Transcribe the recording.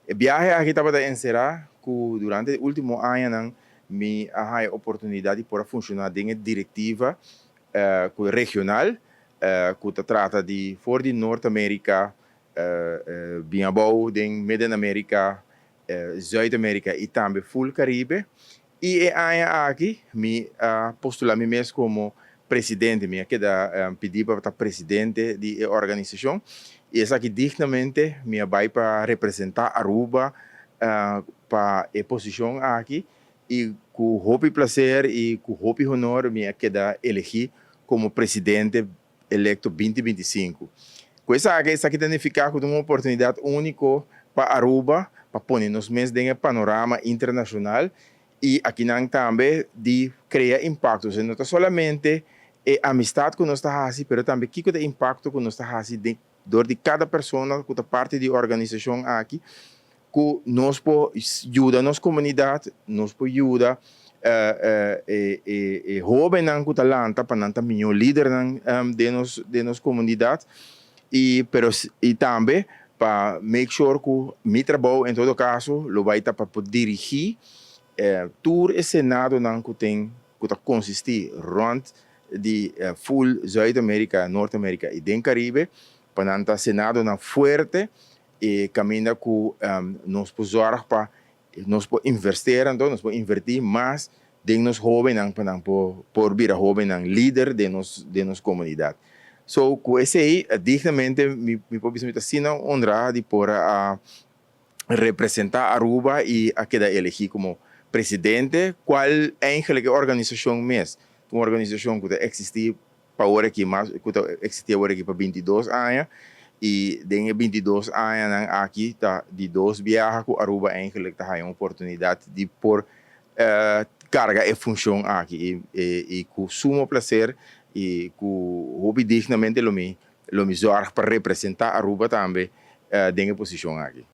El viaje aqui estava em Serra, que durante o último ano me a oportunidade de funcionar em diretiva regional, que trata de for de Norte-América, Biabou, de Midden-América, Zuid-América e também full Caribe. E aqui me postular me mesmo como presidente, me queda pedir para estar presidente da organização. E essa aqui dignamente me vai para representar Aruba para a posição aqui e com hobby prazer e com hobby honor me queda elegir como presidente eleito 2025. Com essa aqui tem ficar com uma oportunidade única para Aruba, para pôr nos meios de panorama internacional e aqui também de criar impactos, não somente a amistade que nós está fazendo, mas também que o impacto que nós está fazendo de cada pessoa que está parte da organização aqui, que nos pode ajudar a nossa comunidade, nos pode ajudar jovens que talanta para não melhor líder de nossa comunidade e também para make sure que meu trabalho, em todo caso, lo vai estar para dirigir todo o Senado que tem que consistir rond de full Zuid-América, Norte-América e den Caribe, para o Senado forte e caminha que nós podemos para nós investir, nós podemos invertir mais de nos jovens para por vir a jovem líder de nossa comunidade. So, com esse aí, dignamente, me possibilita assim honrar de por representar Aruba e a quedar elegido como presidente, qual eigenlijk organização mesmo. Uma organização que existe para agora aqui, mas que existe agora aqui para 22 anos, e dengue 22 anos aqui tá de dois viagens que Aruba eigenlijk tá uma oportunidade de por carga e função aqui e com sumo prazer e com hobby dignamente lo me zorg para representar Aruba também dengue posição aqui.